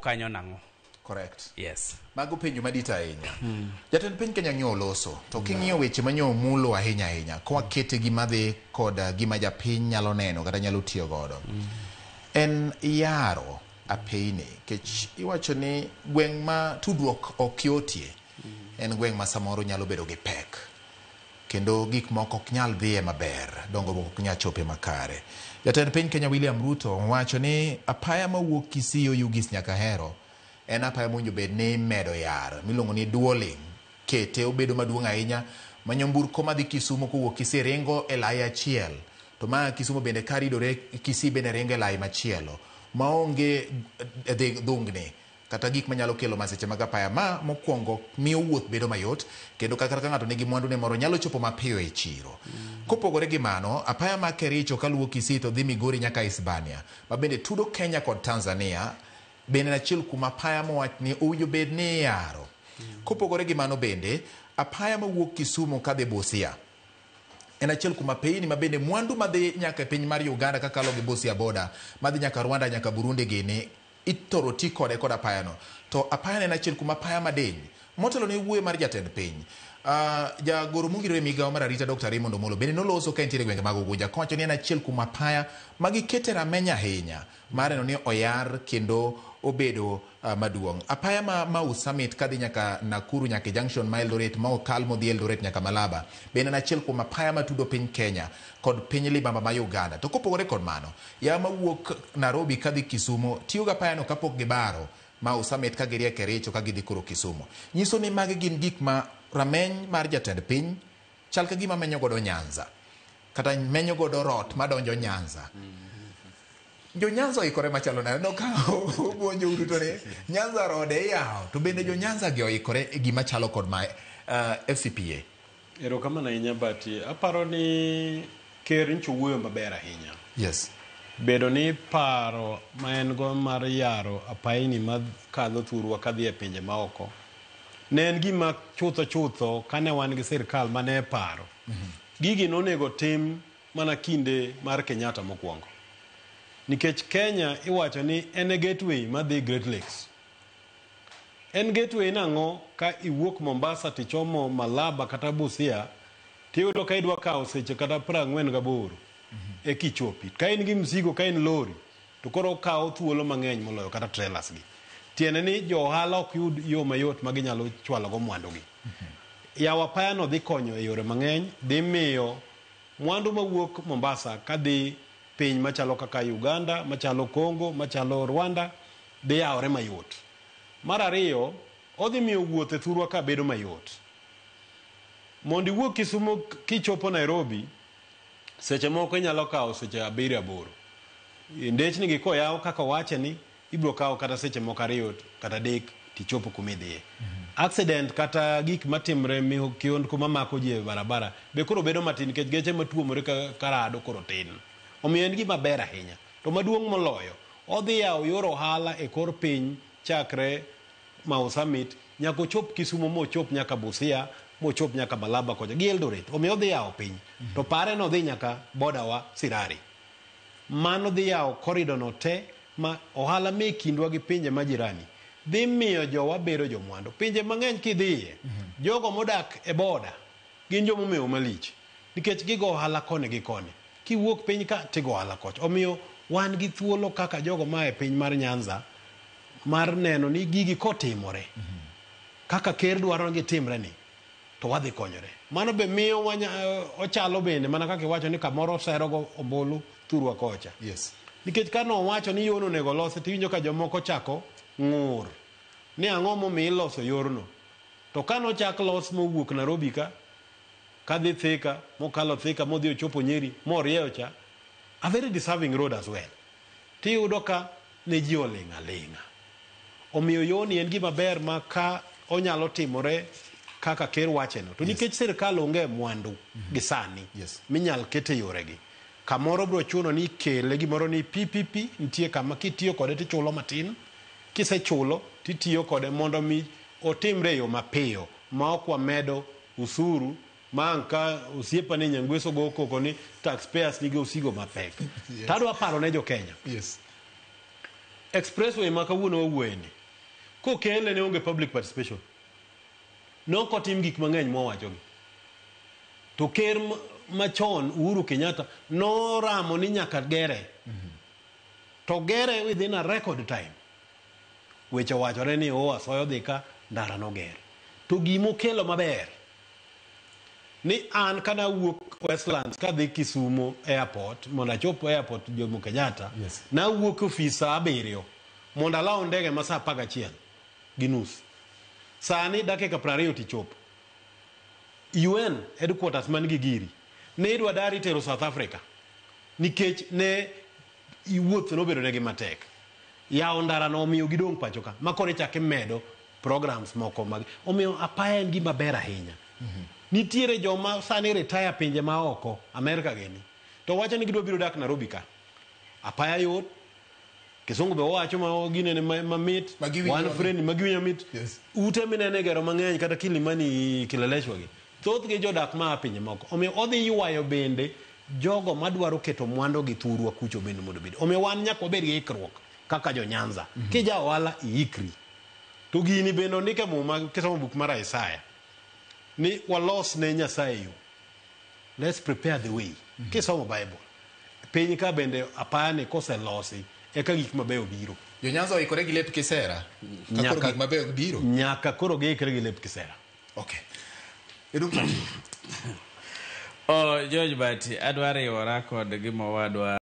kanyo nang'o. Correct. Yes. Mago penjo madita ahinya. Jatend piny Kenya ng'iyo loso. To king'iyo weche manyo mulo ahinya. Kwa kete gima dhi kod gima japiny nyalo neno kata nyalo tiyo godo. En yaro apeini. Kech iwacho ni gweng' ma tudruok ok yotie. En gweng' ma samoro nyalo bedo gi pek. Kendo gik moko ok nyal dhiye maber. Dongruok ok nyal chope makare. Jatend piny Kenya William Ruto wacho ni apaya mawuok Kisii Oyugis nyaka Hero en apaya mowinjo bed ni medo yar miluongo ni duoling, kete obedo maduong' ahinya ma nyamburko madhi Kisumu kowuok Kisii ringo e lai achiel, to ma Kisumu bende karidore Kisii bende ringo e lai machielo maonge dhungni kata gik manyalo kelo masiche mag apaya. Ma mokwongo miyo wuoth bedo mayot, kendo kaka ng'ato nigi mwandu ne moro nyalo chopo mapiyo e chiro. Kopogore gi mano, apaya ma Kericho kaluwo Kisii to dhi Migori nyaka Hispania ma bende tudo Kenya kod Tanzania bende achiel kuom apaya mowach ni owinjo bed ni yaro. Kopogore gi mano bende apaya mawuok Kisumu kadhi Busia en achiel kuom apeyini ma bende mwandu madhi nyaka e piny mar Uganda kakalo gi Busia boda madhi nyaka Rwanda nyaka Burundi gini itoro ti kode kod apayano. To apayano en achiel kuom apaya madiny motelo ne wuoyo mar jatend piny. Jagoro mongirore migawo mar arita Dr. Raymond Omolo bende noloso ka entiere gwenge mag Ugunja kowacho ni en achiel kuom apaya magikete rameny ahinya mar neno ni oyar kendo obedo maduong'. Apaya ma Mau Summit kadhi nyaka Nakuru nyaka Junction ma Eldoret ma okal modhi Eldoret nyaka Malaba bende en achiel kuom apaya matudo piny Kenya kod piny libamba ma Uganda. To kopogore kod mano, ya mawuok Nairobi kadhi Kisumu tiyo ga apayano kapok gibaro Mau Summit ka girie Kericho ka gidhi koro Kisumu. Nyiso ni magi gin gik ma rameny mar jatend piny chal ka gima menyo godo Nyanza kata menyo godo rot madonjo Nyanza. Jo Nyanza oikore machalo nade no ka obuonjo uruto ne Nyanza rode yao to bende jo Nyanza gi oikore e gima chalo kod ma FCPA. Ero kama na inya bati aparo ni ker ncho wuoyo maber ahinya. Yes. Bedo ni paro ma en go mar yaro apaini ma kadho thurwa kadhi e pinje maoko ne en gima chutho kane wan gi sirkal mane paro. Gigi nonego tim mana kinde mar Kenyatta mokwongo. Nikech Kenya iwacho ni en a gateway madhi Great Lakes. En gateway nang'o ka iwuok Mombasa tichomo Malaba kata Busia tiyudo ka idwa kawo seche kata 48 e kichopi. Ka in gi mzigo, ka in lori to koro kawo thuolo mang'eny moloyo kata trailers gi. Tiene ni jo ohala ok yud yo mayot ma ginyalo chwalo go mwandu gi. Yawo apaya no dhi konyo e yore mang'eny, dhi miyo mwandu mawuok Mombasa kadhi piny machalo kaka Uganda, machalo Congo, machalo Rwanda dhi yawore mayot. Mar ariyo, odhi miyo wuoth e thurwa ka bedo mayot. Mondi wuok Kisumu kichopo Nairobi, seche moko inyalo kawo seche 7-8. Ndechni gi koyaw kaka wache ni ibro kawo kata seche moko 2 kata 3 tichopo kumidhiye. Accident kata gik matimre mi kionko mamako ji e barabara be koro bedo matin nikech geche matuomore ka rado koro tin. Omiyo en gima ber ahinya. To maduong' moloyo, odhi yawo yor ohala e kor piny chakre Mau Summit nyaka ochop Kisumu mochop nyaka Busia mochop nyaka Malaba koja gi Eldoret. Omiyo odhi yawo piny. To pare no dhi nyaka boda wa Sirari. Mano dhi yawo corridor no te ma ohala me kindwa gi pinje majirani. Dhi miyo jowa bedo jomwandu. Pinje mang'eny kidhiye, jogo modak e boda gin jomo mewo malich. Nikech gigo ohala kone gi kone. Kiwuok piny ka tigo ohala koch. Omiyo wan gi thuolo kaka jogo ma e piny mar Nyanza mar neno ni gigi kotimore. Kaka ker dwaro gi timre ni to wadhi konyore. Mano be miyo ochalo bende mana kaka iwacho ni kamoro sero go ombulu thurwa kocha. Yes. Nikech kano wacho ni yono nego lose tiwinjo ka jomoko chako ng'ur ni ang'o momiyo iloso yorno. To kano chak los mowuok Nairobi ka kadhi Thika mokalo Thika modhi ochopo Nyeri morieyo cha a very deserving road as well. Tiyudo ka ne ji oling'a ling'a. Omiyo yoni en gima ber ma ka onyalo timore kaka ker wacheno. To nikech sirkal onge mwandu gi sani minyal kete yore gi. Kamoro bro chuno ni kele gimoro ni PPP nitie kama kitiyo kode tichulo matin. Kisechulo titiyo kode mondo mi otimre yo mapiyo ma ok wamedo usuru ma anka osiepa ni Nyangweso go koko ni taxpayers nige usigo mapek. Tadwa paro ne jo Kenya. Yes. expressway ma kawuono wawuoyeni kokele ne onge public participation nokotim gik mang'eny mowachogi to ker machon Uhuru Kenyatta noramo ni nyaka gere to gere within a record time weche wachore ni asoyo dhi ka ndara noger to gimokelo maber ni an kana wuok Westlands kadhi Kisumu airport mondo achop airport Jomo Kenyatta na wuok ofisa 7 mondo alaw ndege masaa 11 gi nus sani dakika 20 tichopo UN headquarters man gi giri ne idwa dari tero South Africa nikech ne iwuoth nobedo negi matek yawo ndara no omiyo gidong' pacho ka makore chake medo programs moko mag omiyo apaya en gima ber ahinya nitiere joma sani retire pinje ma oko Amerika gini to wacho ni gidwa biro dak Nairobi ka apaya yot Kisungu be wacho ma gine mamit one friend magiwinya mit ute minene gero mang'eny kata Kilimani Kileleshwa gi thoth gi jodak ma pinje moko omiyo odhi ywayo bende jogo madwaro keto mwando gi thurwa kucho bende mondo bed omiyo wan nyaka wabed gi ikruok kaka jo Nyanza kija wala iikri to gini bende ndike muma kisomo buk mar Isaya ni walos ne Nyasaye yo let's prepare the way kisomo Bible piny ka bende apani koselosi eka gik mabeyo biro jo Nyanza oikore gi lep kisera ka gik mabeyo biro nyaka koro giikre gi lep kisera okay George Bati adwaro iwora kod gima wadwa